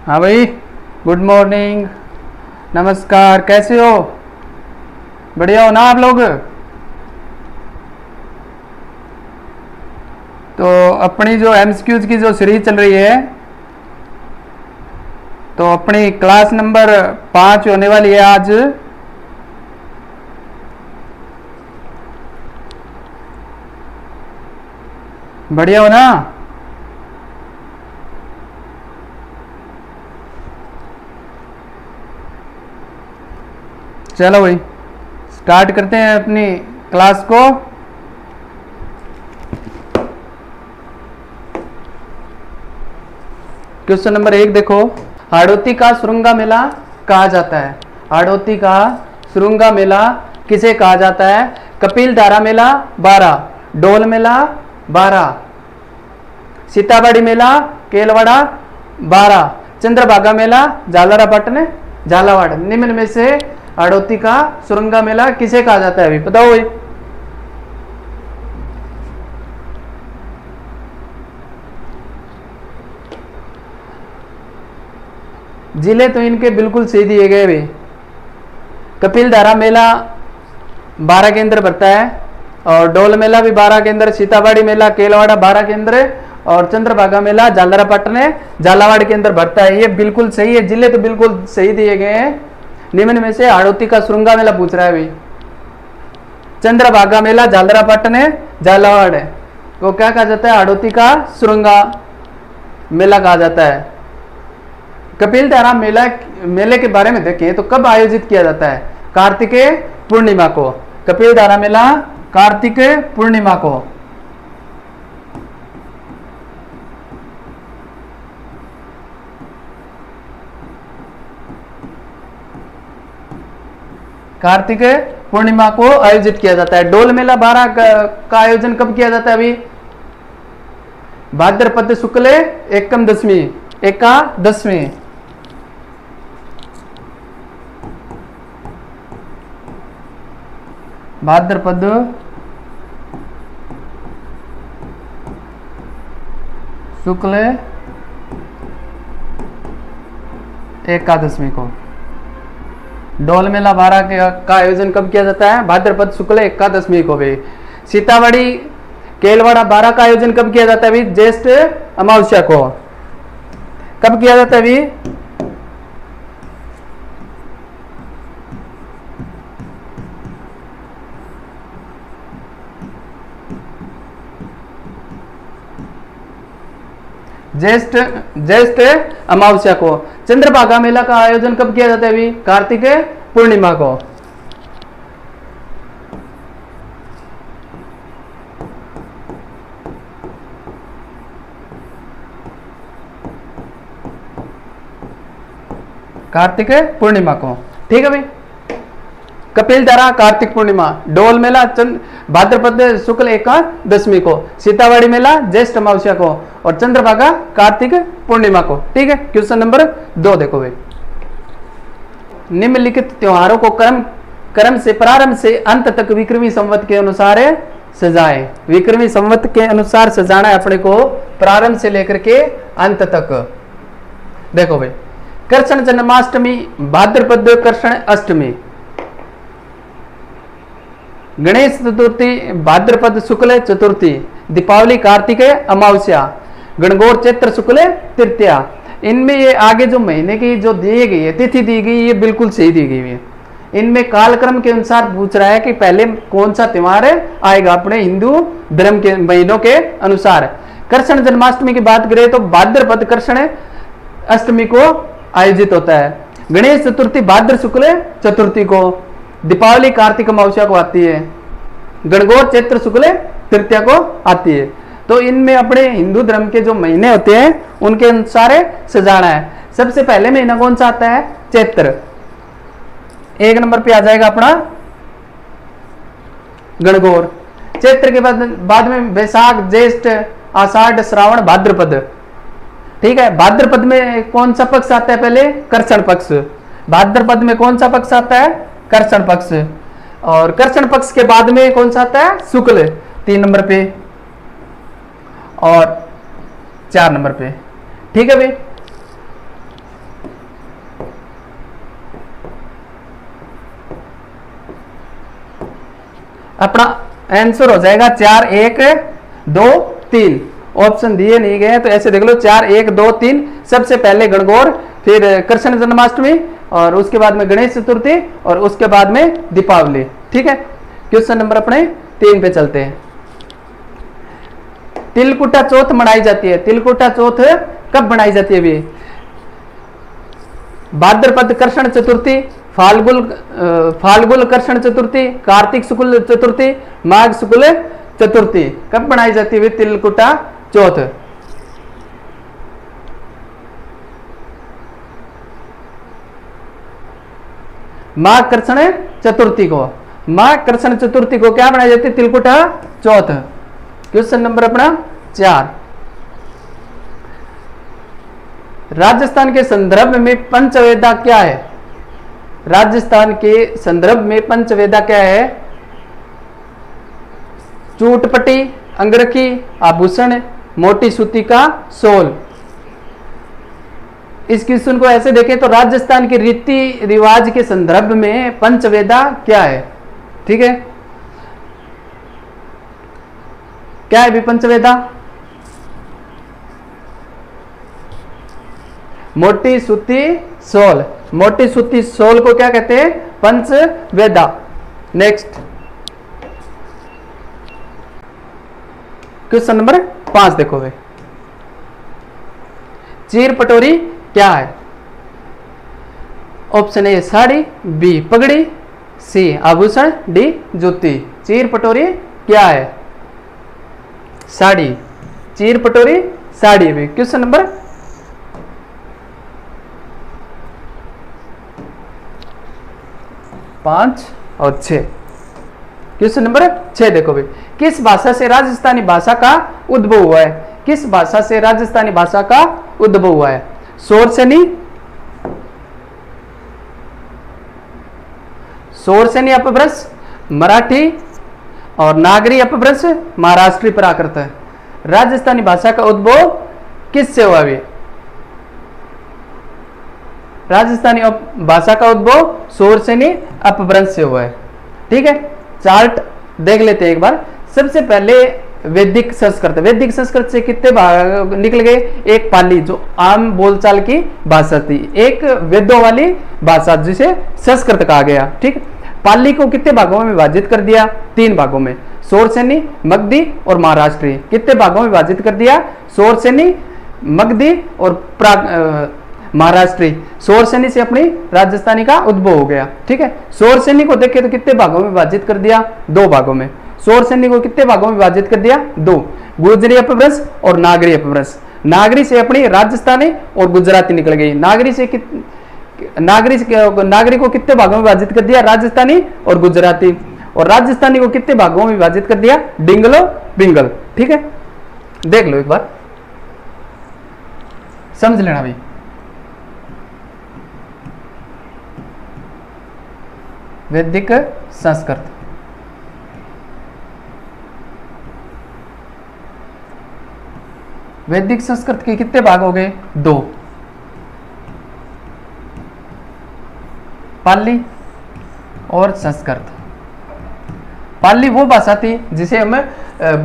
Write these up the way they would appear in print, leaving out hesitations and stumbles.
हाँ भाई, good morning, नमस्कार, कैसे हो? बढ़िया हो ना आप लोग? तो अपनी जो एमसीक्यूज की जो सीरीज चल रही है, तो अपनी क्लास नंबर 5 होने वाली है आज। बढ़िया हो ना? चलो भाई, स्टार्ट करते हैं अपनी क्लास को। क्वेश्चन नंबर 1 देखो, हाड़ौती का सुरुंगा मेला कहा जाता है। हाड़ौती का सुरुंगा मेला किसे कहा जाता है? कपिल धारा मेला 12, डोल मेला 12, सीताबाड़ी मेला केलवाड़ा 12, चंद्रभागा मेला झालरापाटन झालावाड़। निम्न में से हाड़ौती का सुरुंगा मेला किसे कहा जाता है? अभी बताओ भाई। जिले तो इनके बिल्कुल सही दिए गए भाई। कपिल धारा मेला 12 के अंदर भरता है, और डोल मेला भी 12 के अंदर, सीताबाड़ी मेला केलवाड़ा 12 के अंदर, और चंद्रभागा मेला झालरापाटन झालावाड़ के अंदर भरता है। ये बिल्कुल सही है, जिले तो बिल्कुल सही दिए गए हैं। निम्न में से हाड़ौती का सुरुंगा मेला पूछ रहा है भाई। चंद्रभागा मेला झालरापाटन झालावाड़ को क्या कहा जाता है? हाड़ौती का सुरुंगा मेला कहा जाता है। कपिल धारा मेले के बारे में देखें तो कब आयोजित किया जाता है? कार्तिकेय पूर्णिमा को। कपिल धारा मेला कार्तिकेय पूर्णिमा को। कार्तिकेय पूर्णिमा को आयोजित किया जाता है। डोल मेला 12 का आयोजन कब किया जाता है? अभी भाद्रपद शुक्ल एकम दशमी, एकादशमी। भाद्रपद शुक्ल एकादशमी को। डोल मेला 12 का आयोजन कब किया जाता है? भाद्रपद शुक्ल एकादशमी को भी। सीताबाड़ी केलवाड़ा 12 का आयोजन कब किया जाता है? अभी ज्येष्ठ अमावस्या को। कब किया जाता है अभी? ज्येष्ठ अमावस्या को। चंद्रभागा मेला का आयोजन कब किया जाता है? अभी कार्तिकेय पूर्णिमा को। कार्तिकेय पूर्णिमा को, ठीक है भाई। कपिल धारा कार्तिक पूर्णिमा, डोल मेला भाद्रपद शुक्ल एकादशमी को, सीताबाड़ी मेला ज्येष्ठ अमावस्या को, और चंद्रभागा कार्तिक पूर्णिमा को, ठीक है। क्वेश्चन नंबर 2 देखो भाई। निम्नलिखित त्योहारों को क्रम से प्रारंभ से अंत तक विक्रमी संवत के अनुसार सजाएं। विक्रमी संवत के अनुसार सजाना है अपने को, प्रारंभ से लेकर के अंत तक। देखो भाई, कृष्ण जन्माष्टमी भाद्रपद कृष्ण अष्टमी, गणेश चतुर्थी भाद्रपद शुक्ल चतुर्थी, दीपावली कार्तिकेय अमावस्या, गणगौर चैत्र शुक्ल तृतीया। इनमें ये आगे जो महीने की जो दी गई है, तिथि दी गई, ये बिल्कुल सही दी गई है। इनमें कालक्रम के अनुसार पूछ रहा है कि पहले कौन सा त्योहार आएगा अपने हिंदू धर्म के महीनों के अनुसार। कृष्ण जन्माष्टमी की बात करें तो भाद्रपद कृष्ण अष्टमी को आयोजित होता है। गणेश चतुर्थी भाद्र शुक्ल चतुर्थी को, दीपावली कार्तिक अमावस्या को आती है, गणगौर चैत्र शुक्ल तृतीया को आती है। तो इनमें अपने हिंदू धर्म के जो महीने होते हैं उनके अनुसार सजाना है। सबसे पहले महीना कौन सा आता है? चैत्र। 1 नंबर पे आ जाएगा अपना गणगौर। चैत्र के बाद में बैसाख ज्येष्ठ आषाढ़ श्रावण भाद्रपद, ठीक है। भाद्रपद में कौन सा पक्ष आता है? पहले कृष्ण पक्ष। भाद्रपद में कौन सा पक्ष आता है? कृष्ण पक्ष। और कृष्ण पक्ष के बाद में कौन सा आता है? शुक्ल 3 नंबर पे और 4 नंबर पे, ठीक है भाई। अपना आंसर हो जाएगा 4 1 2 3। ऑप्शन दिए नहीं गए तो ऐसे देख लो 4 1 2 3। सबसे पहले गणगौर, फिर कृष्ण जन्माष्टमी, और उसके बाद में गणेश चतुर्थी, और उसके बाद में दीपावली। ठीक है, क्वेश्चन नंबर अपने 3 पे चलते हैं। तिलकुटा चौथ मनाई जाती है। तिलकुटा चौथ कब मनाई जाती है? भी भाद्रपद कृष्ण चतुर्थी, फाल्गुन कृष्ण चतुर्थी, कार्तिक शुक्ल चतुर्थी, माघ शुक्ल चतुर्थी। कब मनाई जाती है तिलकुटा चौथ? माघ कृष्ण चतुर्थी को। माघ कृष्ण चतुर्थी को क्या मनाई जाती है? तिलकुटा चौथ। क्वेश्चन नंबर अपना 4। राजस्थान के संदर्भ में पंचवेदा क्या है? राजस्थान के संदर्भ में पंचवेदा क्या है? चूटपटी, अंगरखी, आभूषण, मोटी सूती का सोल। इस क्वेश्चन को ऐसे देखें तो राजस्थान के रीति रिवाज के संदर्भ में पंचवेदा क्या है? ठीक है, क्या है भी पंचवेदा? मोटी सूती सोल। मोटी सूती सोल को क्या कहते हैं? पंचवेदा। नेक्स्ट क्वेश्चन नंबर 5 देखो भाई। चीर पटोरी क्या है? ऑप्शन ए साड़ी, बी पगड़ी, सी आभूषण, डी जूती। चीर पटोरी क्या है? साड़ी। चीर पटोरी साड़ी भी। क्वेश्चन नंबर 5 और 6। क्वेश्चन नंबर 6 देखो भाई। किस भाषा से राजस्थानी भाषा का उद्भव हुआ है? किस भाषा से राजस्थानी भाषा का उद्भव हुआ है? सोरसेनी, सोरसेनी अपभ्रंश, मराठी और नागरी अपभ्रंश, महाराष्ट्री प्राकृत है। राजस्थानी भाषा का उद्भव किससे हुआ? भी राजस्थानी भाषा का उद्भव सोरसेनी अपभ्रंश से हुआ है। ठीक है, चार्ट देख लेते हैं एक बार। सबसे पहले वैदिक संस्कृत। वैदिक संस्कृत से कितने भाग निकल गए? एक पाली जो आम बोलचाल की भाषा थी, एक वेदों वाली भाषा जिसे संस्कृत कहा गया। ठीक, पाली को कितने भागों में विभाजित कर दिया? 3 भागों में, सोरसेनी, मगधी और महाराष्ट्री। कितने भागों में विभाजित कर दिया? सोरसेनी, मगधी और महाराष्ट्री। सोरसेनी से अपनी राजस्थानी का उद्भव हो गया। ठीक है, सोरसेनी को देखें तो कितने भागों में विभाजित कर दिया? 2 भागों में। सोरसेनी को कितने भागों में विभाजित कर दिया? 2। गुजरी अपभ्रंश और नागरी अपभ्रंश। नागरी से अपनी राजस्थानी और गुजराती निकल गई। नागरी को कितने भागों में विभाजित कर दिया? राजस्थानी और गुजराती। और राजस्थानी को कितने भागों में विभाजित कर दिया? डिंगलो बिंगल। ठीक है, देख लो एक बार, समझ लेना भाई। वैदिक संस्कृत। वैदिक संस्कृत के कितने भाग हो गए? 2। पाली और संस्कृत। पाली वो भाषा थी जिसे हम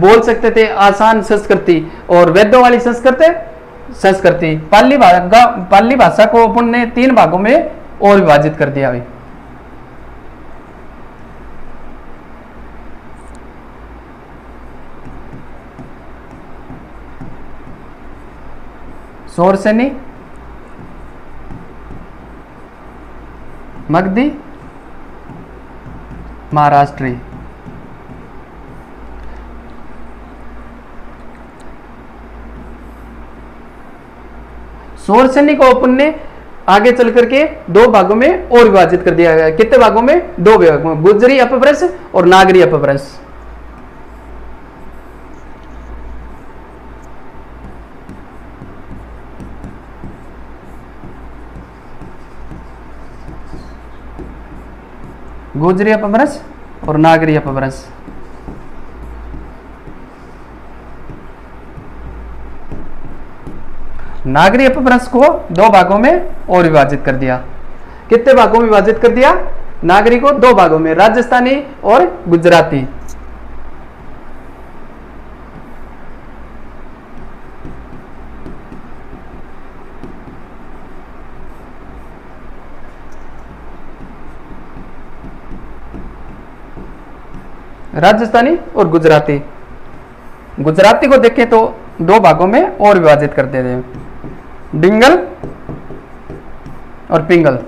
बोल सकते थे आसान संस्कृति, और वेदों वाली संस्कृति। पाली भाषा को अपन ने 3 भागों में और विभाजित कर दिया भाई। सोरसेनी, मगधी, महाराष्ट्री। सोरसेनी को अपन ने आगे चल करके 2 भागों में और विभाजित कर दिया गया। कितने भागों में? 2 भागों में, गुजरी अपभ्रंश और नागरी अपभ्रंश। गुजरी अपभ्रंश और नागरी अपभ्रंश। नागरी अपभ्रंश को 2 भागों में और विभाजित कर दिया। कितने भागों में विभाजित कर दिया? नागरी को 2 भागों में, राजस्थानी और गुजराती। राजस्थानी और गुजराती। गुजराती को देखें तो दो भागों में और विभाजित कर देते हैं, डिंगल और पिंगल।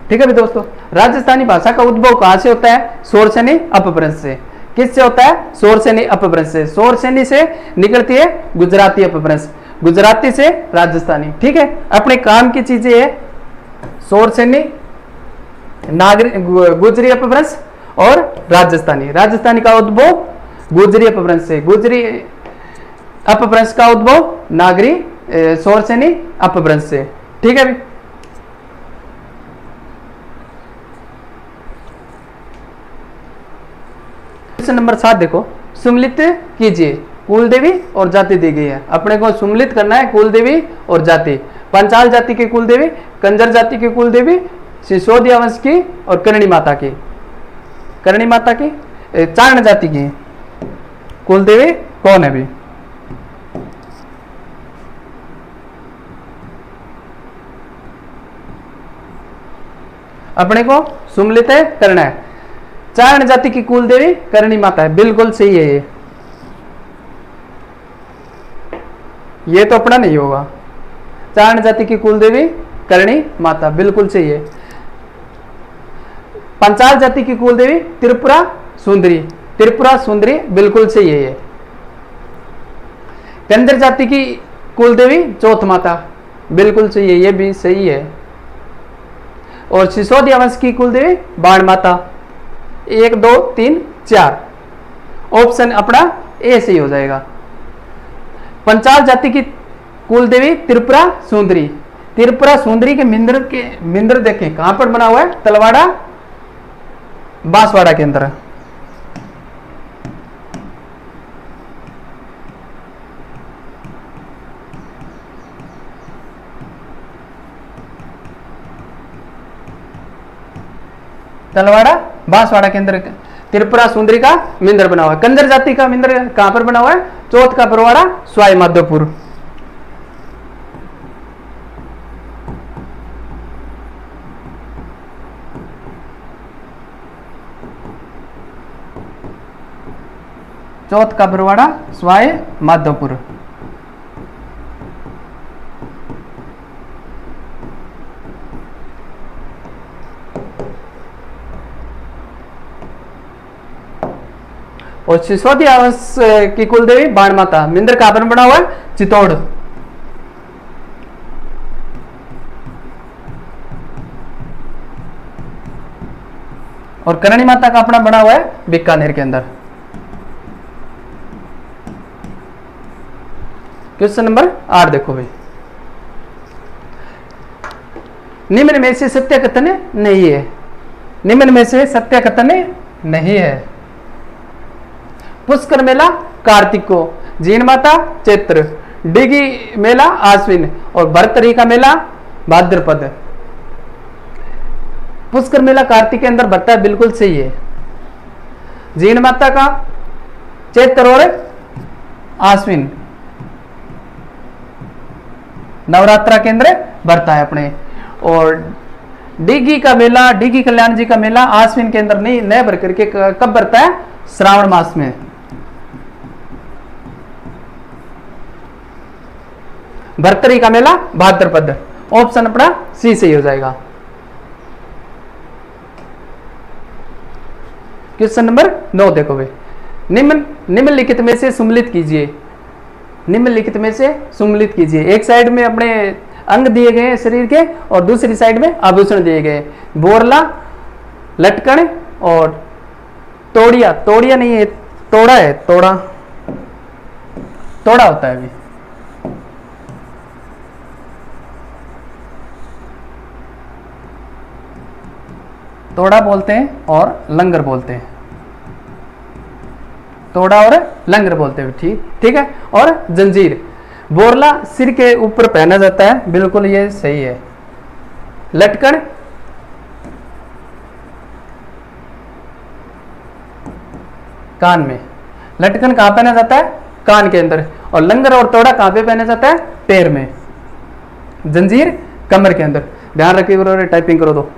ठीक है भी दोस्तों, राजस्थानी भाषा का उद्भव कहां से होता है? शोरसेनी अपभ्रंश से। किससे होता है? शोरसेनी अपभ्रंश से। शोरसेनी से निकलती है गुजराती अपभ्रंश, गुजराती से राजस्थानी। ठीक है, अपने काम की चीजें है शोरसेनी, गुजरी अपभ्रंश और राजस्थानी। राजस्थानी का उद्भव गुजरी अपभ्रंश से, गुजरी अपभ्रंश का उद्भव नागरी शोरसेनी अपभ्रंश से। ठीक है, क्वेश्चन नंबर 7 देखो, सुमलित कीजिए। कुल देवी और जाति दी गई है, अपने को सुमलित करना है कुल देवी और जाति। पंचाल जाति की कुल देवी, कंजर जाति की कुल देवी, सिसोदिया वंश की और करणी माता की, करणी माता की, चारण जाति की कुल देवी कौन है भी? अपने को सुमलित करना है। चारण जाति की कुल देवी करणी माता है, बिल्कुल सही है ये तो अपना नहीं होगा। चारण जाति की कुल देवी करणी माता, बिल्कुल सही है। पंचाल जाति की कुल देवी त्रिपुरा सुंदरी, त्रिपुरा सुंदरी, बिल्कुल सही है ये। कंजर जाति की कुल देवी चौथ माता, बिल्कुल सही है, ये भी सही है। और सिसोदिया वंश की कुल देवी बाण माता, 1 2 3 4, ऑप्शन अपना ए सही हो जाएगा। पंचाल जाति की कुल देवी त्रिपुरा सुंदरी, त्रिपुरा सुंदरी के मिंद्र देखें कहां पर बना हुआ है? तलवाड़ा बांसवाड़ा के अंदर। तलवाड़ा बांसवाड़ा के अंदर त्रिपुरा सुंदरी का मिंदर बना हुआ है। कंजर जाति का मिंदर कहां पर बना हुआ है? चौथ का परवाड़ा स्वाई माधोपुर। चौथ का परवाड़ा स्वाई माधोपुर। और सिसोदिया वंश की कुल देवी बाण माता, मिंदर कहां पर बना हुआ है? चित्तौड़। और करणी माता का अपना बना हुआ है बीकानेर के अंदर। क्वेश्चन नंबर 8 देखो भाई, निम्न में से सत्य कथन नहीं है। निम्न में से सत्य कथन नहीं है। पुष्कर मेला कार्तिक को, जीन माता चैत्र, डिगी मेला आश्विन और भरतरी का मेला भाद्रपद। पुष्कर मेला कार्तिक के अंदर भरता है, बिल्कुल सही है। जीन माता का चैत्र और आश्विन नवरात्रा के अंदर भरता है अपने। और डिगी का मेला, डिगी कल्याण जी का मेला आश्विन के अंदर नहीं भर करके कब भरता है? श्रावण मास में। भरतरी का मेला भाद्रपद, ऑप्शन अपना सी सही हो जाएगा। क्वेश्चन नंबर 9 देखो भाई, निम्नलिखित में से सुम्मिलित कीजिए। निम्नलिखित में से सुम्मिलित कीजिए। एक साइड में अपने अंग दिए गए हैं शरीर के और दूसरी साइड में आभूषण दिए गए, बोरला, लटकन और तोड़िया। तोड़िया नहीं है, तोड़ा है, तोड़ा, तोड़ा होता है अभी। तोड़ा बोलते हैं और लंगर बोलते हैं, तोड़ा और लंगर बोलते हैं, ठीक है। और जंजीर, बोरला सिर के ऊपर पहना जाता है, बिल्कुल ये सही है। लटकन कान में, लटकन कहां पहना जाता है? कान के अंदर। और लंगर और तोड़ा कहां पे पहना जाता है? पैर में। जंजीर कमर के अंदर। ध्यान रखिए, टाइपिंग करो तो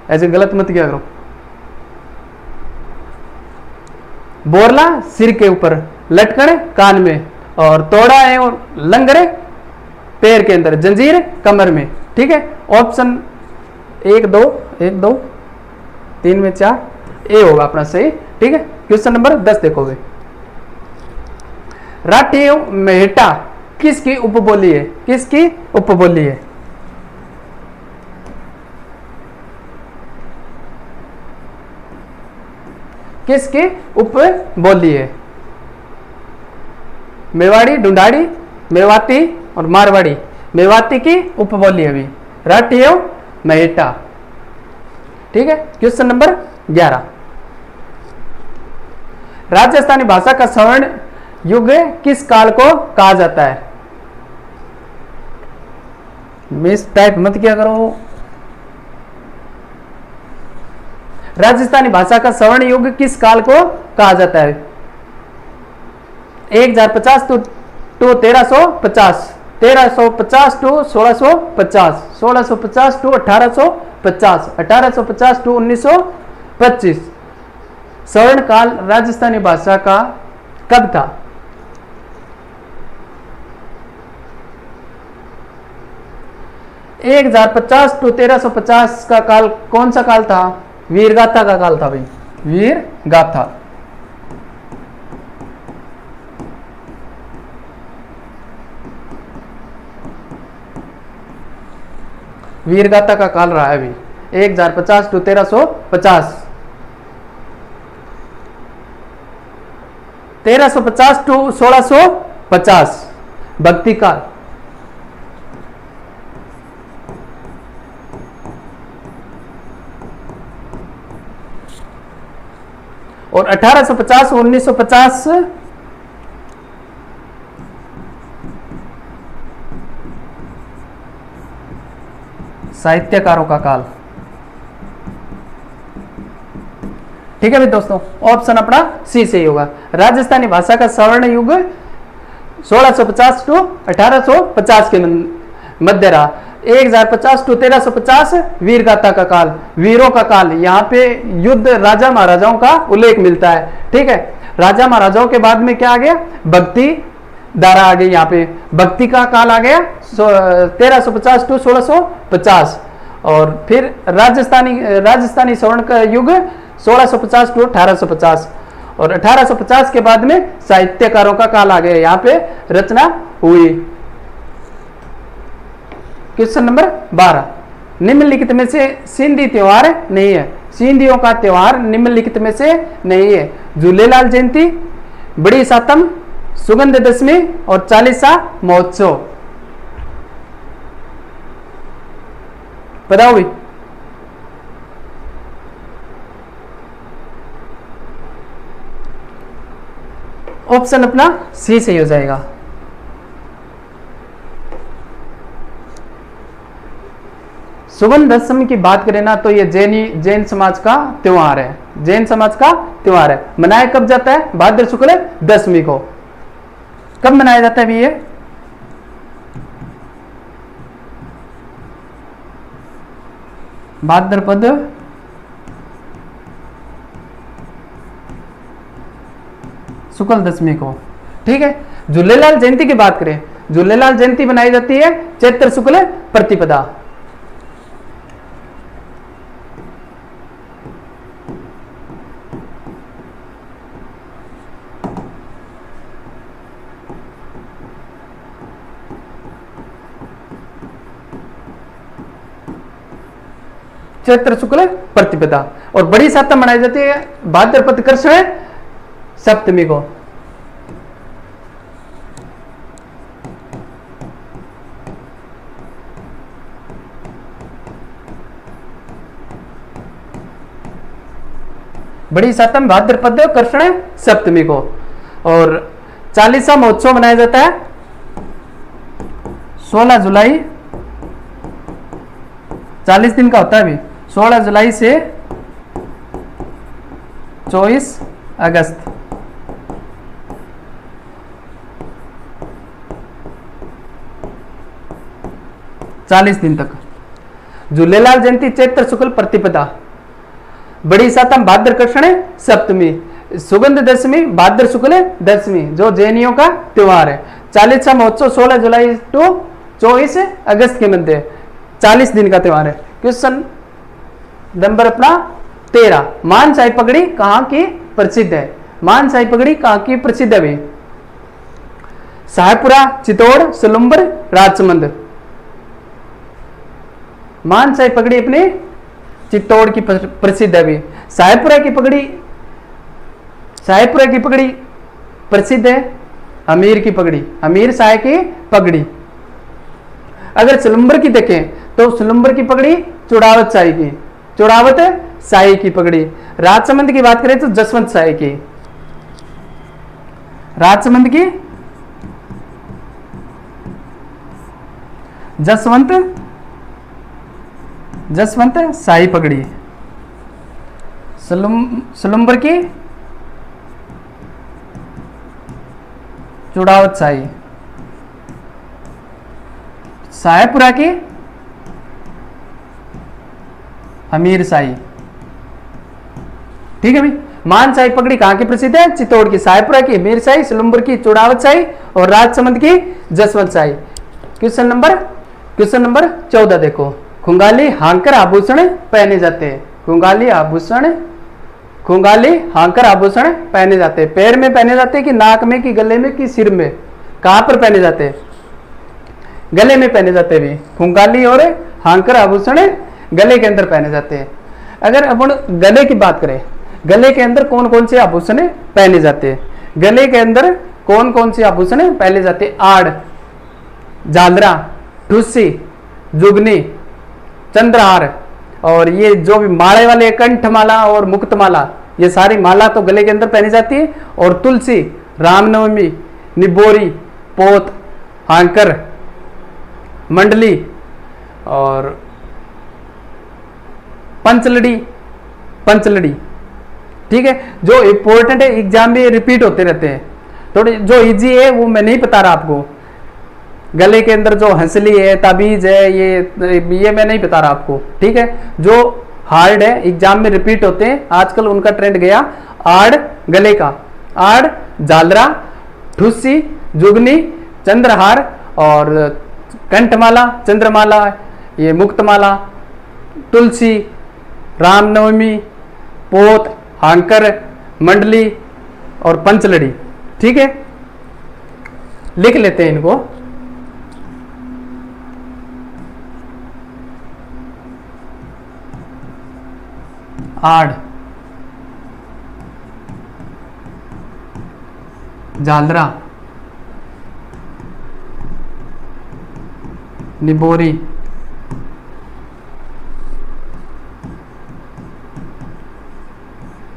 ऐसे गलत मत किया करो। बोरला सिर के ऊपर, लटकन कान में, और तोड़ा एवं लंगर पैर के अंदर, जंजीर कमर में। ठीक है, ऑप्शन 1 2 1 2 3 में 4 ए होगा अपना सही। ठीक है, क्वेश्चन नंबर 10 देखोगे। राठी एवं मेहटा किसकी उपबोली है? किसकी उपबोली है? किसकी उपबोली है? मेवाड़ी, ढूंढाड़ी, मेवाती और मारवाड़ी। मेवाती की उपबोली है अभी राठी एवं मेहटा। ठीक है, क्वेश्चन नंबर 11। राजस्थानी भाषा का स्वर्ण युग किस काल को कहा जाता है? मिस टाइप मत किया करो। राजस्थानी भाषा का स्वर्ण युग किस काल को कहा जाता है? 1050 टू 1350, 1350 टू 1650, 1650 टू 1850, 1850 टू 1925। स्वर्ण काल राजस्थानी भाषा का कब था? 1050 टू 1350 का काल कौन सा काल था? वीरगाथा का काल था भाई, वीरगाथा। वीरगाथा का काल रहा है अभी 1050 टू 1350, 1350 टू 1650 भक्ति काल, और 1850 1950 साहित्यकारों का काल। ठीक है भाई दोस्तों, ऑप्शन अपना सी सही होगा। राजस्थानी भाषा का स्वर्ण युग 1650 टू 1850 के मध्य रहा। 1050 टू 1350 वीरगाथा का काल, वीरों का काल। यहाँ पे युद्ध राजा महाराजाओं का उल्लेख मिलता है। ठीक है, राजा महाराजाओं के बाद में क्या आ गया? भक्ति धारा आ गई। यहाँ पे भक्ति का काल आ गया 1350 टू 1650, और फिर राजस्थानी स्वर्ण का युग 1650 टू 1850, और 1850 के बाद में साहित्यकारों का काल आ गया। यहाँ पे रचना हुई। Question number 12। निम्नलिखित में से सिंधी त्योहार नहीं है। सिंधियों का त्योहार निम्नलिखित में से नहीं है। झूलेलाल जयंती, बड़ी सातम, सुगंध दशमी और चालीसा महोत्सव। बताओ भाई। ऑप्शन अपना सी सही हो जाएगा। सुगंध दशमी की बात करें ना तो ये जैन समाज का त्योहार है। जैन समाज का त्योहार है। मनाया कब जाता है? भाद्र शुक्ल दशमी को। कब मनाया जाता है भी ये? भाद्रपद शुक्ल दशमी को। ठीक है, झूलेलाल जयंती की बात करें, झूलेलाल जयंती मनाई जाती है चैत्र शुक्ल प्रतिपदा। चैत्र शुक्ल प्रतिपदा। और बड़ी सातम मनाई जाती है भाद्रपद कृष्ण सप्तमी को। बड़ी सातम भाद्रपद कृष्ण सप्तमी को। और चालीसा महोत्सव मनाया जाता है 16 जुलाई। 40 दिन का होता है अभी, 16 जुलाई से 24 अगस्त। चालीस दिन तक। झूलेलाल जयंती चैत्र शुक्ल प्रतिपदा, बड़ी सातम भाद्र कृष्ण सप्तमी। सुगंध दशमी भाद्र शुक्ल दशमी जो जैनियों का त्योहार है। 40वां महोत्सव 16 जुलाई टू 24 अगस्त के मध्य 40 दिन का त्योहार है। क्वेश्चन नंबर अपना 13, मानसाई पगड़ी कहाँ की प्रसिद्ध है? मानसाई पगड़ी कहाँ की प्रसिद्ध है? साहेबपुरा, चित्तौड़, सलुम्बर, राजसमंद। मानसाई पगड़ी अपनी चित्तौड़ की प्रसिद्ध है। साहेबपुरा की पगड़ी प्रसिद्ध है अमीर की पगड़ी, अमीर शाह की पगड़ी। अगर सलुम्बर की देखें तो सलुम्बर की पगड़ी चुड़ावत शाही की, चुड़ावत शाही की पगड़ी। राजसमंद की बात करें तो जसवंत शाही की, राजसमंद की जसवंत शाही पगड़ी। सलुम्बर की चुड़ावत शाही, साहेबपुरा की अमीर शाही। ठीक है भाई, मानसाई पगड़ी कहां की प्रसिद्ध है? चित्तौड़ की। साहेबपुरा की अमीर शाही, सलुम्बर की चुड़ावत शाही और राजसमंद की जसवंत शाही। क्वेश्चन नंबर 14 देखो, खुंगाली हांकर आभूषण पहने जाते हैं। खुंगाली हांकर आभूषण पहने जाते हैं। पैर में पहने जाते हैं कि नाक में कि गले में कि सिर में? कहां पर पहने जाते हैं? गले में पहने जाते हैं भी। खुंगाली और हांकर आभूषण गले के अंदर पहने जाते हैं। अगर अपन गले की बात करें, गले के अंदर कौन कौन से आभूषण पहने जाते हैं? गले के अंदर कौन कौन से आभूषण पहने जाते हैं? आड़, झालरा, ठुस्सी, जुगनी, चंद्रहार और ये जो भी माले वाले कंठमाला और मुक्तमाला, ये सारी माला तो गले के अंदर पहनी जाती है। और तुलसी, रामनवमी, निबोरी, पोत, हांकर, मंडली और पंचलड़ी। ठीक है, जो इंपॉर्टेंट है एग्जाम में रिपीट होते रहते हैं। थोड़े जो इजी है वो मैं नहीं बता रहा आपको। गले के अंदर जो हंसली है, ताबीज है, ये मैं नहीं बता रहा आपको। ठीक है, जो हार्ड है एग्जाम में रिपीट होते हैं, आजकल उनका ट्रेंड गया। आड़ गले का, आड़, झालरा, ठुस्सी, जुगनी, चंद्रहार और कंठमाला, चंद्रमाला, ये मुक्तमाला, तुलसी, रामनवमी, पोत, हांकर, मंडली और पंचलड़ी। ठीक है, लिख लेते हैं इनको। आड़, झालरा, निबोरी,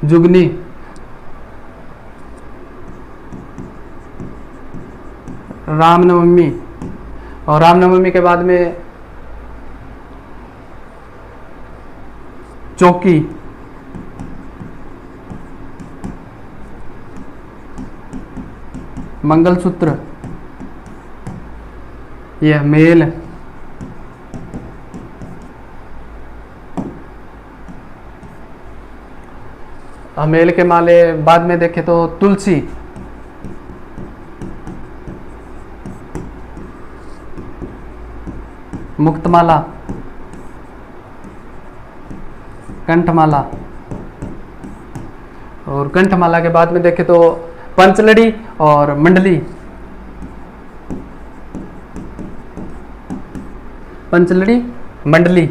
जुगनी, रामनवमी और रामनवमी के बाद में चौकी, मंगलसूत्र, यह मेल, मेल के माले बाद में देखे तो तुलसी, मुक्तमाला, कंठमाला और कंठमाला के बाद में देखे तो पंचलड़ी और मंडली। पंचलड़ी, मंडली।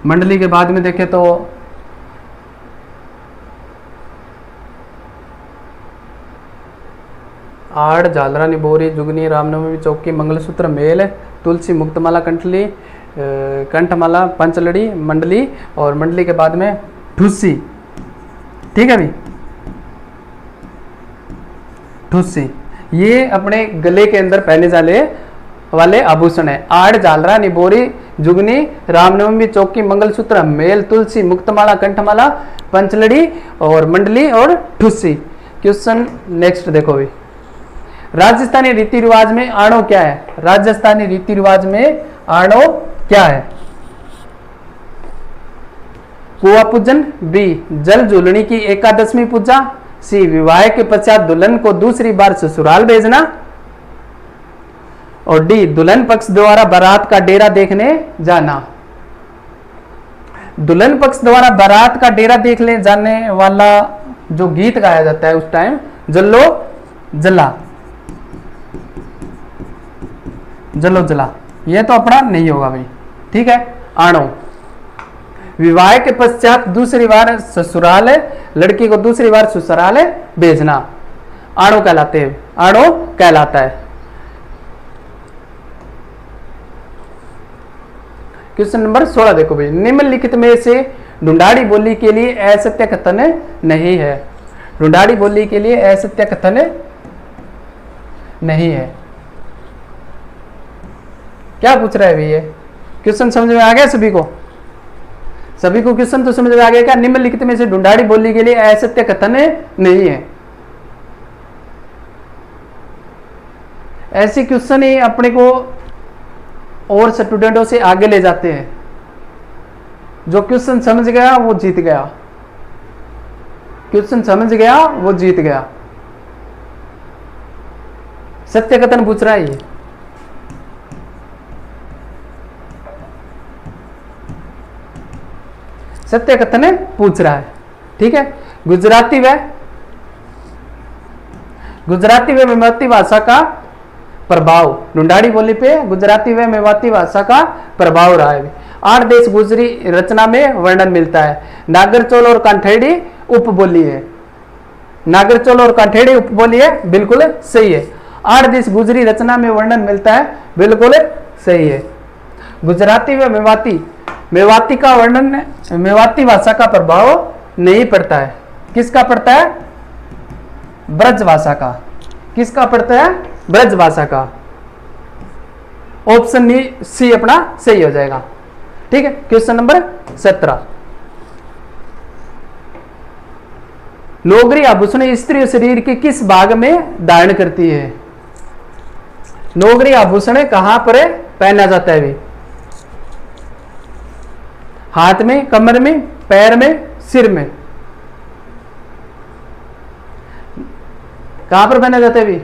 मंडली के बाद में देखे तो आड़, झालरा, निबोरी, जुगनी, रामनवमी, चौकी, मंगलसूत्र, मेल, तुलसी, मुक्तमाला, कंठमाला, पंचलड़ी, मंडली और मंडली के बाद में ठुस्सी। ठीक है भाई, ठुस्सी ये अपने गले के अंदर पहने जाने वाले आभूषण है। आड़, झालरा, निबोरी, जुगनी, रामनवमी, चौकी, मंगलसूत्र, मेल, तुलसी, मुक्तमाला, कंठमाला, पंचलड़ी और मंडली और ठुस्सी। क्वेश्चन नेक्स्ट देखो भाई, राजस्थानी रीति रिवाज में आणो क्या है? राजस्थानी रीति रिवाज में आणो क्या है? पुआ पूजन, बी जल झूलनी की एकादशमी पूजा, सी विवाह के पश्चात दुल्हन को दूसरी बार ससुराल भेजना, और डी दुल्हन पक्ष द्वारा बारात का डेरा देखने जाना। दुल्हन पक्ष द्वारा बारात का डेरा देखने जाने वाला जो गीत गाया जाता है उस टाइम, जल्लो जला, जलो जला, ये तो अपना नहीं होगा भाई, ठीक है। आणो, विवाह के पश्चात दूसरी बार ससुराल, लड़की को दूसरी बार ससुराल भेजना, आणो कहलाते हैं, आणो कहलाता है। क्वेश्चन नंबर 16 देखो भाई, निम्नलिखित में से ढूंढाड़ी बोली के लिए असत्य कथन नहीं है। ढूंढाड़ी बोली के लिए असत्य कथन नहीं है। क्या पूछ रहा है भैया? क्वेश्चन समझ में आ गया सभी को? सभी को क्वेश्चन तो समझ में आ गया क्या? निम्नलिखित में से ढूंढाड़ी बोली के लिए असत्य कथन नहीं है। ऐसे क्वेश्चन ही अपने को और स्टूडेंटों से आगे ले जाते हैं। जो क्वेश्चन समझ गया वो जीत गया, क्वेश्चन समझ गया वो जीत गया। सत्य कथन पूछ रहा है ये। सत्य कथन पूछ रहा है, ठीक है। गुजराती व मेवाती भाषा का प्रभाव, ढूंढाड़ी बोली पे गुजराती व मेवाती भाषा का प्रभाव रहा है। 8 देश गुजरी रचना में वर्णन मिलता है। नागरचोल और कांठेड़ी उपबोली है। नागरचोल और कांठेड़ी उपबोली है, बिल्कुल सही है। 8 देश गुजरी रचना में वर्णन मिलता है, बिल्कुल सही है। गुजराती व मेवाती का वर्णन, मेवाती भाषा का प्रभाव नहीं पड़ता है। किसका पड़ता है? ब्रज भाषा का। किसका पड़ता है? ब्रज भाषा का। ऑप्शन सी अपना सही हो जाएगा, ठीक है। क्वेश्चन नंबर 17, नौगरी आभूषण स्त्री शरीर के किस भाग में धारण करती है? नौगरी आभूषण कहां पर पहना जाता है? हाथ में, कमर में, पैर में, सिर में? कहां पर पहना जाता है भी?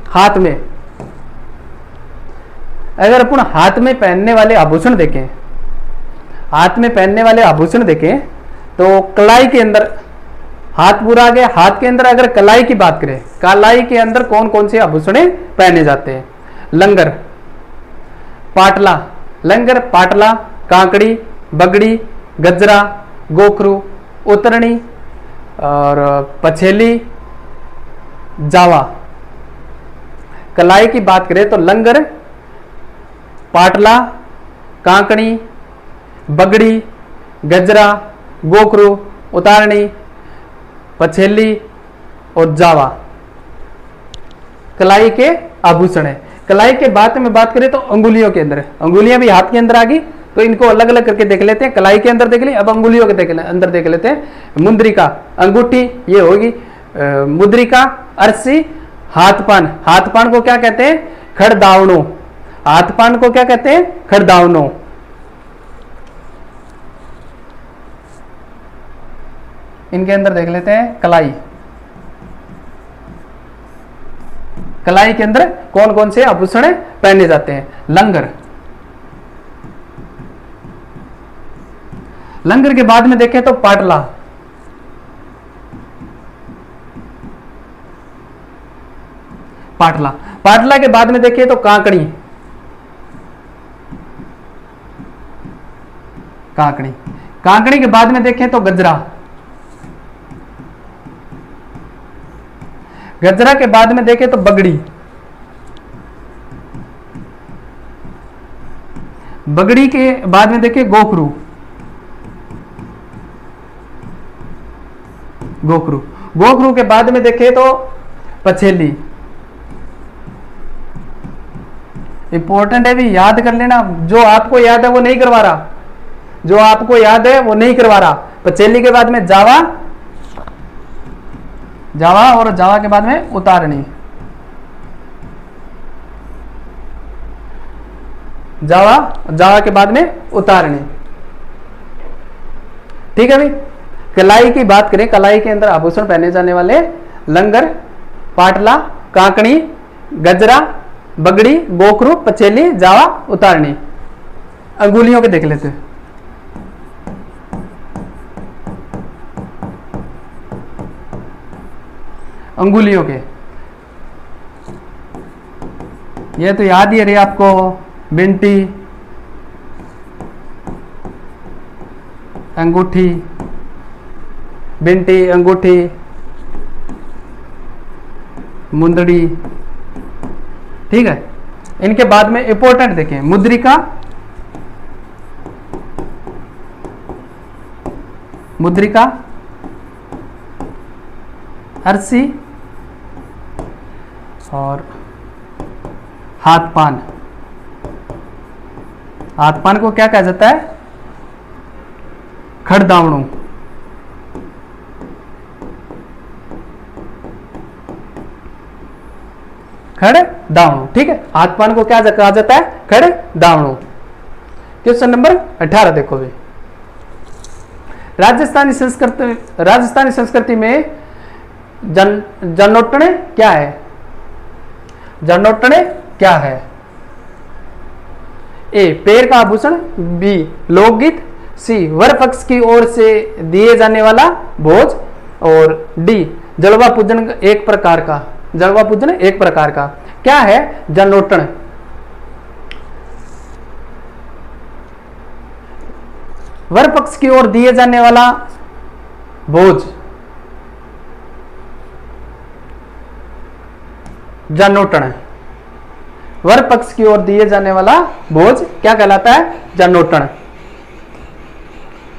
हाथ में। अगर अपन हाथ में पहनने वाले आभूषण देखें, हाथ में पहनने वाले आभूषण देखें तो कलाई के अंदर, हाथ पूरा गया, हाथ के अंदर अगर कलाई की बात करें, कलाई के अंदर कौन कौन से आभूषण पहने जाते हैं? लंगर, पाटला, लंगर, पाटला, कांकड़ी, बगड़ी, गजरा, गोखरू, उतरणी और पछेली, जावा। कलाई की बात करें तो लंगर, पाटला, कांकड़ी, बगड़ी, गजरा, गोखरू, उतारणी, पछेली और जावा कलाई के आभूषण है। कलाई के बाद में बात करें तो अंगुलियों के अंदर, अंगुलियां भी हाथ के अंदर आ गई, तो इनको अलग अलग करके देख लेते हैं। कलाई के अंदर देख ली, अब अंगुलियों के अंदर देख लेते हैं। मुद्रिका, अंगूठी ये होगी, मुद्रिका, अरसी, हाथपान, हाथपान को क्या कहते हैं? खड़दावनो। हाथपान को क्या कहते हैं? खड़दावनो। इनके अंदर देख लेते हैं कलाई। कलाई के अंदर कौन कौन से आभूषण पहने जाते हैं? लंगर, लंगर के बाद में देखें तो पाटला, पाटला, पाटला के बाद में देखिए तो कांकड़ी, कांकड़ी, कांकड़ी के बाद में देखें तो गजरा, गजरा के बाद में देखें तो बगड़ी, बगड़ी के बाद में देखें गोखरू, गोखरू, गोखरू के बाद में देखें तो पछेली। इंपॉर्टेंट है भी, याद कर लेना। जो आपको याद है वो नहीं करवा रहा, जो आपको याद है वो नहीं करवा रहा। पछेली के बाद में जावा, जावा और जावा के बाद में उतारनी, जावा, जावा के बाद में उतारनी। ठीक है भाई। कलाई की बात करें, कलाई के अंदर आभूषण पहने जाने वाले लंगर, पाटला, कांकड़ी, गजरा, बगड़ी, बोकरू, पचेली, जावा, उतारनी। अंगुलियों के देख लेते हैं। अंगुलियों के ये तो याद ही रही आपको, बिंटी, अंगूठी, बिंटी, अंगूठी, मुंदड़ी, ठीक है। इनके बाद में इंपॉर्टेंट देखें, मुद्रिका, मुद्रिका, अरसी और हाथ पान। हाथ पान को क्या कहा जाता है? खड़दावणु। खड़दावणु, ठीक है। हाथ पान को क्या कहा जाता है? खड़दावणु। क्वेश्चन नंबर 18 देखो भी। राजस्थानी संस्कृति में जनोटणे क्या है? जनोटणे क्या है? ए पैर का आभूषण, बी लोकगीत, सी वर पक्ष की ओर से दिए जाने वाला भोज, और डी जलवा पूजन एक प्रकार का। जलवा पूजन एक प्रकार का क्या है? जनोटण। वर पक्ष की ओर दिए जाने वाला भोज जनोटण। वर पक्ष की ओर दिए जाने वाला भोज क्या कहलाता है? जनोटण।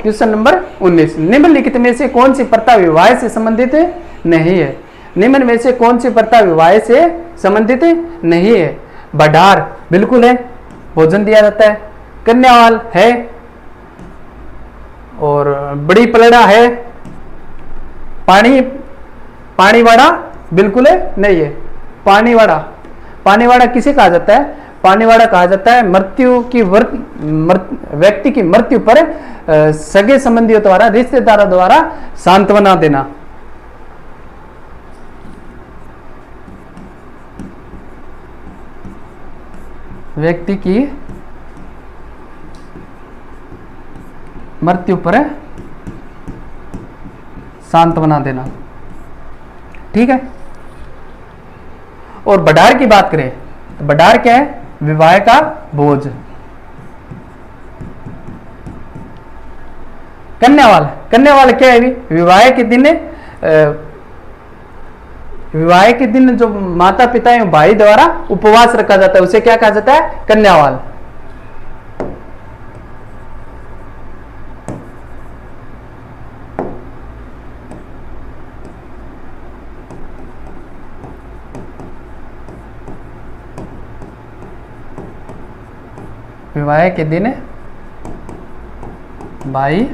Question number 19। निम्नलिखित में से कौन सी प्रथा विवाह से संबंधित नहीं है? निम्न में से कौन सी प्रथा विवाह से संबंधित नहीं है? बढार बिल्कुल है, भोजन दिया जाता है। कन्यावाल है, और बड़ी पलड़ा है। पानीवाड़ा बिल्कुल है, नहीं है। पानीवाड़ा किसे कहा जाता है? पानीवाड़ा कहा जाता है मृत्यु की व्यक्ति की मृत्यु पर सगे संबंधियों द्वारा, रिश्तेदारों द्वारा सांत्वना देना। व्यक्ति की मृत्यु पर सांत्वना देना, ठीक है। और बढार की बात करें तो बढार क्या है? विवाह का भोज। कन्यावाल क्या है? विवाह के दिन जो माता पिता एवं भाई द्वारा उपवास रखा जाता है उसे क्या कहा जाता है? कन्यावाल। विवाह के दिन भाई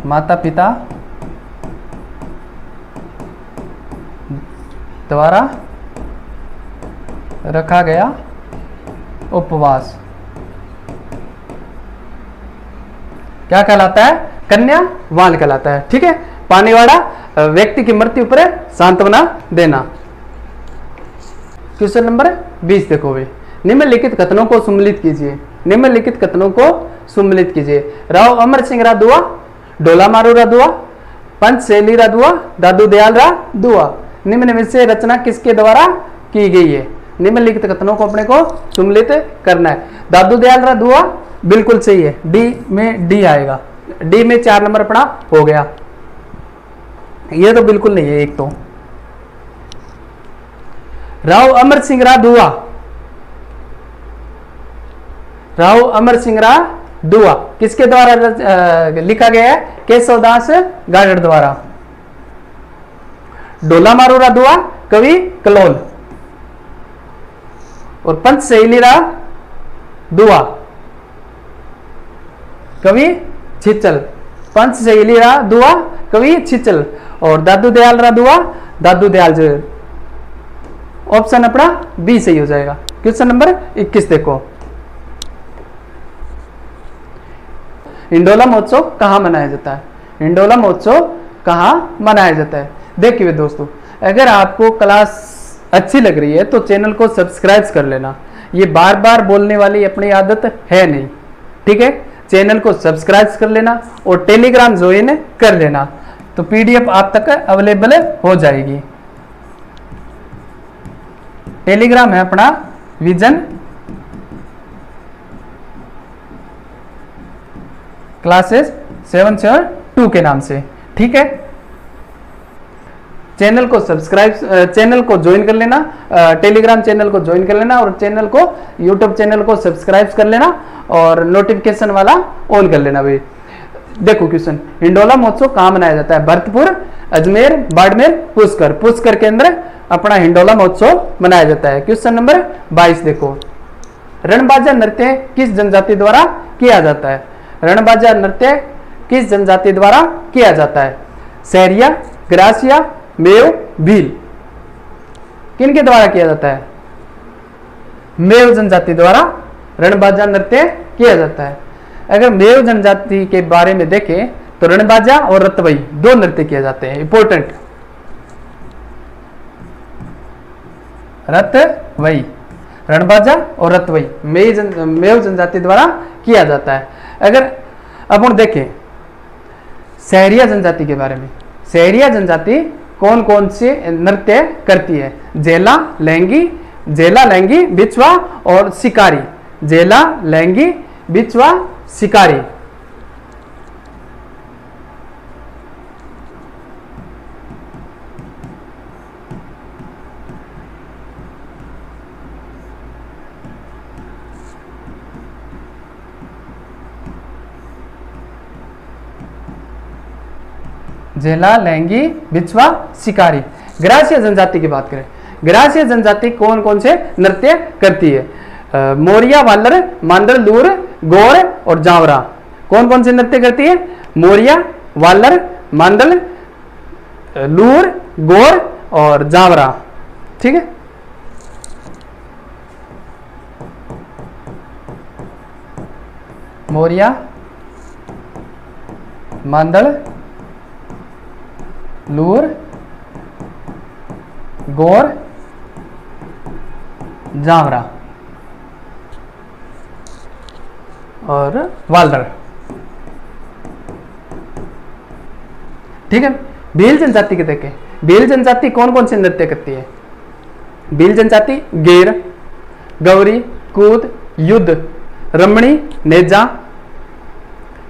माता पिता द्वारा रखा गया उपवास क्या कहलाता है? कन्यावाल कहलाता है, ठीक है। पानीवाड़ा व्यक्ति की मृत्यु पर सांत्वना देना। क्वेश्चन नंबर 20 देखो भाई। निम्नलिखित कथनों को सम्मिलित कीजिए। निम्नलिखित कथनों को सम्मिलित कीजिए। राव अमर सिंह रा दुआ, डोला मारू रा दुआ, पंच शैली रा दुआ, दादू दयाल रा दुआ। निम्न में से रचना किसके द्वारा की गई है? निम्नलिखित कथनों को अपने को सम्मिलित करना है। दादू दयाल रा दुआ बिल्कुल सही है, डी में डी आएगा। डी में 4 नंबर अपना हो गया। ये तो बिल्कुल नहीं है। एक तो राव अमर सिंह रा दुआ, राव अमर सिंह रा दुआ किसके द्वारा लिखा गया है? केशवदास गाडर द्वारा। डोला मारू रा दुआ कवि कलोल, और पंच शैली रा दुआ कवि छिचल। पंच शैली रा दुआ कवि छिचल, और दादू दयाल रा दुआ दादू दयाल जो। ऑप्शन अपना बी सही हो जाएगा। क्वेश्चन नंबर 21 देखो। हिंडोला महोत्सव कहाँ मनाया जाता है? हिंडोला महोत्सव कहाँ मनाया जाता है? देखिए दोस्तों, अगर आपको क्लास अच्छी लग रही है तो चैनल को सब्सक्राइब कर लेना। ये बार बार बोलने वाली अपनी आदत है नहीं, ठीक है। चैनल को सब्सक्राइब कर लेना और टेलीग्राम ज्वाइन कर लेना, तो पीडीएफ आप तक अवेलेबल हो जाएगी। टेलीग्राम है अपना विजन क्लासेस 772 के नाम से, ठीक है। चैनल को सब्सक्राइब, चैनल को ज्वाइन कर लेना, टेलीग्राम चैनल को ज्वाइन कर लेना और चैनल को, यूट्यूब चैनल को सब्सक्राइब कर लेना और नोटिफिकेशन वाला ऑन कर लेना भाई। देखो क्वेश्चन, हिंडोला महोत्सव कहाँ मनाया जाता है? भरतपुर, अजमेर, बाड़मेर, पुष्कर। पुष्कर के अंदर अपना हिंडोला महोत्सव मनाया जाता है। क्वेश्चन नंबर 22 देखो, रणबाजा नृत्य किस जनजाति द्वारा किया जाता है? रणबाजा नृत्य किस जनजाति द्वारा किया जाता है? सहरिया, ग्रासिया, मेव, भील। किनके द्वारा किया जाता है? मेव जनजाति द्वारा रणबाजा नृत्य किया जाता है। अगर मेव जनजाति के बारे में देखें तो रणबाजा और रतवई दो नृत्य किए जाते हैं, इंपॉर्टेंट। रतवई, रणबाजा और रतवई मेव जनजाति द्वारा किया जाता है। अगर अपन देखें सहरिया जनजाति के बारे में, सहरिया जनजाति कौन कौन से नृत्य करती है? जेला, लहंगी, बिछवा और शिकारी। जेला, लहंगी, बिछवा, शिकारी। जेला, लहंगी, बिछवा, शिकारी। ग्रासीय जनजाति की बात करें, ग्रासीय जनजाति कौन कौन से नृत्य करती है? मोरिया, वालर, मांडल, लूर, गौर और जावरा। कौन कौन से नृत्य करती है? मोरिया, वालर, मांडल, लूर, गौर और जावरा, ठीक है। मोरिया, मांडल, लूर, गौर, जावरा और वालर, ठीक है। भील जनजाति के देखें, भील जनजाति कौन कौन से नृत्य करती है? भील जनजाति गेर, गौरी, कूद, युद्ध, रमणी, नेजा,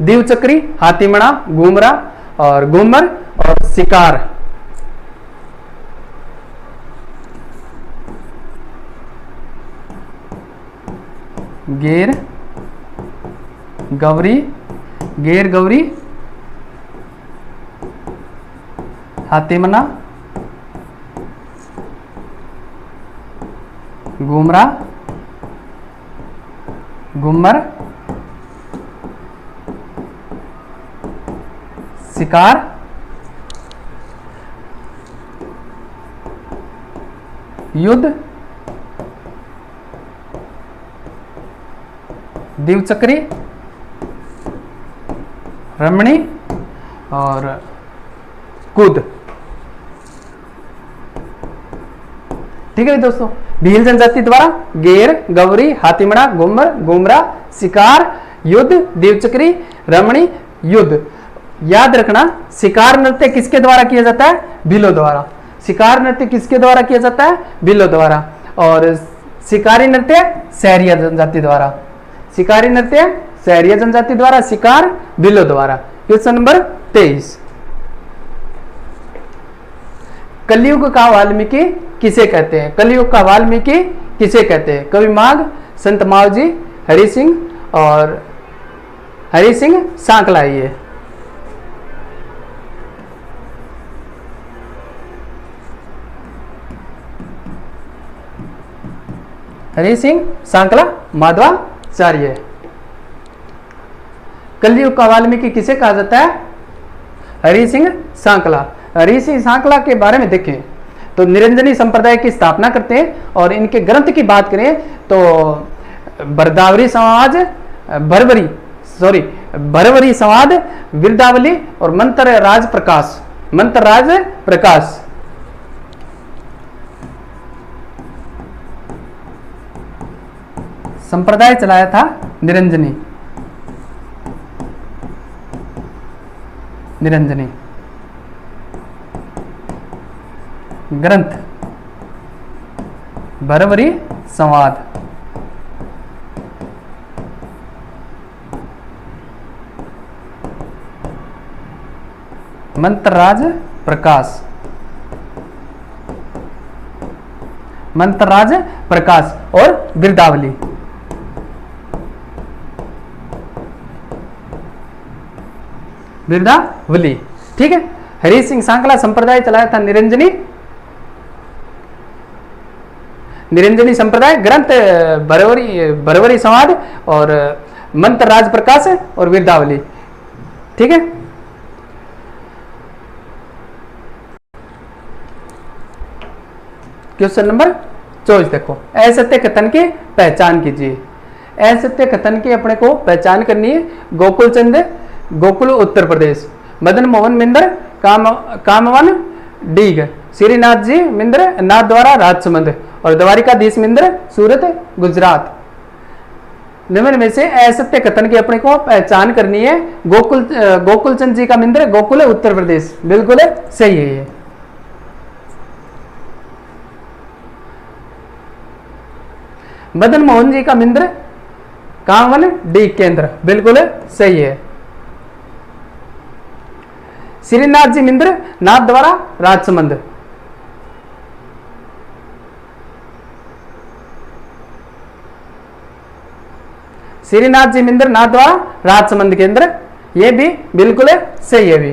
दीवचक्री, हाथीमणा, घूमरा और घूमर और शिकार। गेर गौरी, हाथीमना, घूमरा, घूमर, शिकार, युद्ध, दीवचक्री, रमणी और कूद, ठीक है दोस्तों। भील जनजाति द्वारा गेर, गौरी, हाथीमड़ा, घूमर, घूमरा, शिकार, युद्ध, दीवचक्री, रमणी, युद्ध। याद रखना, शिकार नृत्य किसके द्वारा किया जाता है? भीलों द्वारा। शिकार नृत्य किसके द्वारा किया जाता है? भीलों द्वारा। और शिकारी नृत्य सहरिया जनजाति द्वारा। शिकारी नृत्य सहरिया जनजाति द्वारा, शिकार भीलों द्वारा। क्वेश्चन नंबर 23, कलयुग का वाल्मीकि किसे कहते हैं? कलयुग का वाल्मीकि किसे कहते हैं? कवि माघ, संत मावजी, हरि सिंह और हरि सिंह सांकला। ये हरि सिंह सांकला, माधवाचार्य। कलयुग का वाल्मीकि किसे कहा जाता है? हरि सिंह सांकला। हरि सिंह सांकला के बारे में देखें तो निरंजनी संप्रदाय की स्थापना करते हैं। और इनके ग्रंथ की बात करें तो बरदावरी समाज, भरवरी संवाद, वीरदावली और मंत्र राज प्रकाश। मंत्र राज प्रकाश। संप्रदाय चलाया था निरंजनी। निरंजनी। ग्रंथ भरवरी संवाद। मंत्रराज प्रकाश। मंत्रराज प्रकाश और वीरदावली। वीरदावली। ठीक है। हरि सिंह सांकला संप्रदाय चलाया था निरंजनी। निरंजनी संप्रदाय, ग्रंथ भरवरी संवाद और मंत्र राज प्रकाश और वीरदावली। ठीक है। क्वेश्चन नंबर 24 देखो, असत्य कथन की पहचान कीजिए। असत्य कथन की अपने को पहचान करनी है। गोकुल चंद, गोकुल उत्तर प्रदेश। मदन मोहन मिंद्र, कामवन डीग। श्रीनाथ जी मिंद्र, नाथ द्वारा राजसमंद। और द्वारिकाधीश मिंद्र, सूरत गुजरात। निम्न में से असत्य कथन की अपने को पहचान करनी है। गोकुल चंद जी का मिंद्र, गोकुल उत्तर प्रदेश। बिल्कुल सही है ये। मदन मोहन जी का मिंद्र, कामवन डी केंद्र। बिल्कुल सही है। श्रीनाथ जी मिंद्र, नाथ द्वारा राजसमंद। श्रीनाथ जी मिंद्र, नाथ द्वारा राजसमंद केंद्र। ये भी बिल्कुल सही है भी।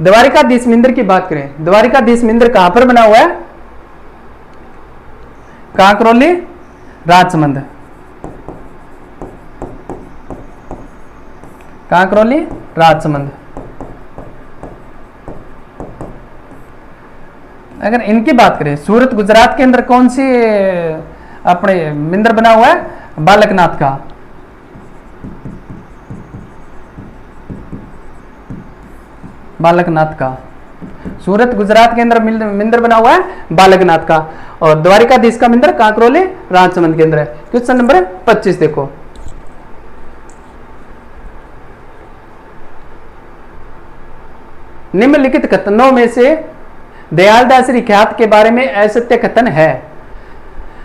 द्वारिकाधीश मिंद्र की बात करें, द्वारिकाधीश मिंद्र कहां पर बना हुआ है? कांकरोली, राजसमंद। कांकरोली, राजसमंद। अगर इनकी बात करें, सूरत गुजरात के अंदर कौन सी अपने मिंद्र बना हुआ है? बालकनाथ का। बालकनाथ का। सूरत गुजरात के अंदर मिंद्र बना हुआ है बालकनाथ का। और द्वारिकाधीश का मिंद्र कांकरोली, राजसमंद के अंदर है। क्वेश्चन नंबर 25 देखो, निम्नलिखित कथनों में से दयालदास श्री ख्यात के बारे में असत्य कथन है।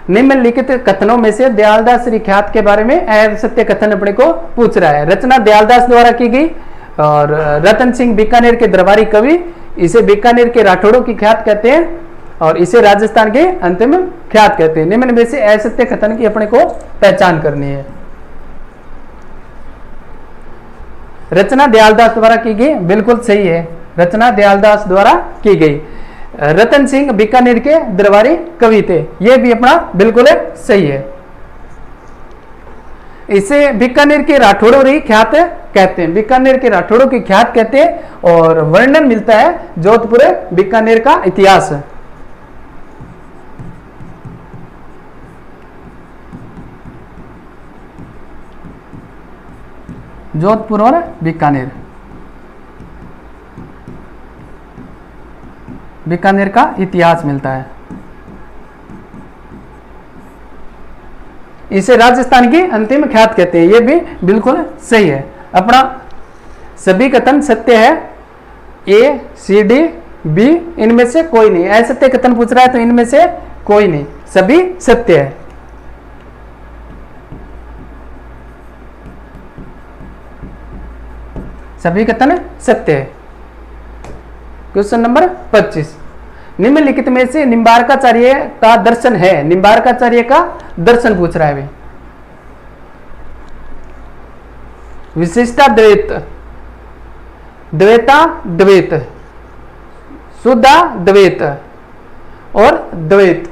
निम्नलिखित कथनों में से दयालदास श्री ख्यात के बारे में असत्य कथन अपने को पूछ रहा है। रचना दयालदास द्वारा की गई और रतन सिंह बीकानेर के दरबारी कवि, इसे बीकानेर के राठौड़ों की ख्यात कहते हैं और इसे राजस्थान के अंतिम ख्यात कहते हैं। निम्न में से असत्य कथन की अपने को पहचान करनी है। रचना दयालदास द्वारा की गई, बिल्कुल सही है। रचना दयालदास द्वारा की गई। रतन सिंह बीकानेर के दरबारी कवि थे, यह भी अपना बिल्कुल सही है। इसे बीकानेर के राठौड़ों की ख्यात कहते हैं। बीकानेर के राठौड़ों की ख्यात कहते हैं और वर्णन मिलता है जोधपुर बीकानेर का इतिहास। जोधपुर और बीकानेर, बीकानेर का इतिहास मिलता है। इसे राजस्थान की अंतिम ख्यात कहते हैं, यह भी बिल्कुल सही है। अपना सभी कथन सत्य है। ए, सी, डी, बी, इनमें से कोई नहीं। असत्य कथन पूछ रहा है तो इनमें से कोई नहीं, सभी सत्य है। सभी कथन सत्य है। क्वेश्चन नंबर 25, निम्नलिखित में से निम्बारकाचार्य का दर्शन है। निम्बारकाचार्य का दर्शन पूछ रहा है वे। विशिष्टा द्वैत, द्वैता द्वैत, शुद्धा द्वैत और द्वैत।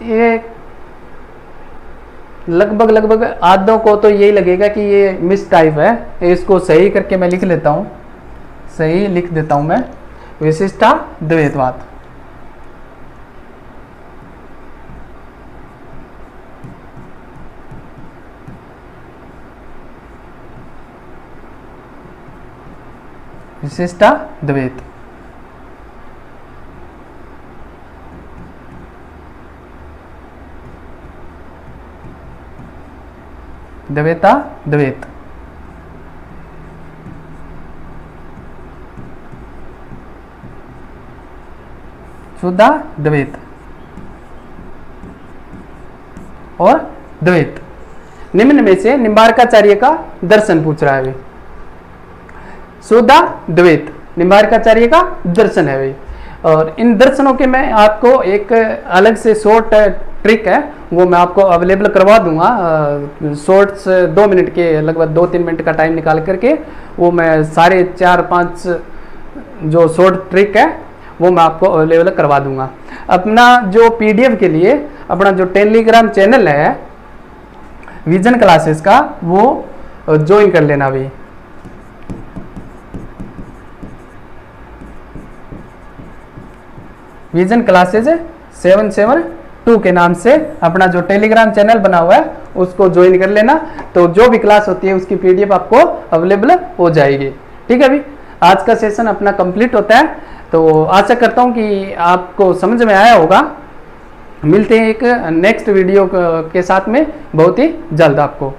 ये लगभग आधों को तो यही लगेगा कि ये मिस टाइप है। इसको सही करके मैं लिख लेता हूं, सही लिख देता हूं मैं। विशिष्टा द्वैतवाद। विशिष्टा द्वैत। द्वैता द्वैत। शुद्धा द्वैत और द्वैत। निम्न में से निम्बार्काचार्य का दर्शन पूछ रहा है भाई। शुद्धा द्वैत निम्बार्काचार्य का दर्शन है भाई। और इन दर्शनों के मैं आपको एक अलग से शॉर्ट ट्रिक है वो मैं आपको अवेलेबल करवा दूंगा। शॉर्ट्स 2 मिनट के, लगभग 2-3 मिनट का टाइम निकाल करके वो मैं सारे 4-5 जो शॉर्ट ट्रिक है वो मैं आपको अवेलेबल करवा दूंगा। अपना जो पीडीएफ के लिए अपना जो टेलीग्राम चैनल है विजन क्लासेस का वो ज्वाइन कर लेना भाई। विजन क्लासेस 772 के नाम से अपना जो टेलीग्राम चैनल बना हुआ है उसको ज्वाइन कर लेना, तो जो भी क्लास होती है उसकी पीडीएफ आपको अवेलेबल हो जाएगी। ठीक है भाई, आज का सेशन अपना कंप्लीट होता है, तो आशा करता हूं कि आपको समझ में आया होगा। मिलते हैं एक नेक्स्ट वीडियो के साथ में बहुत ही जल्द आपको।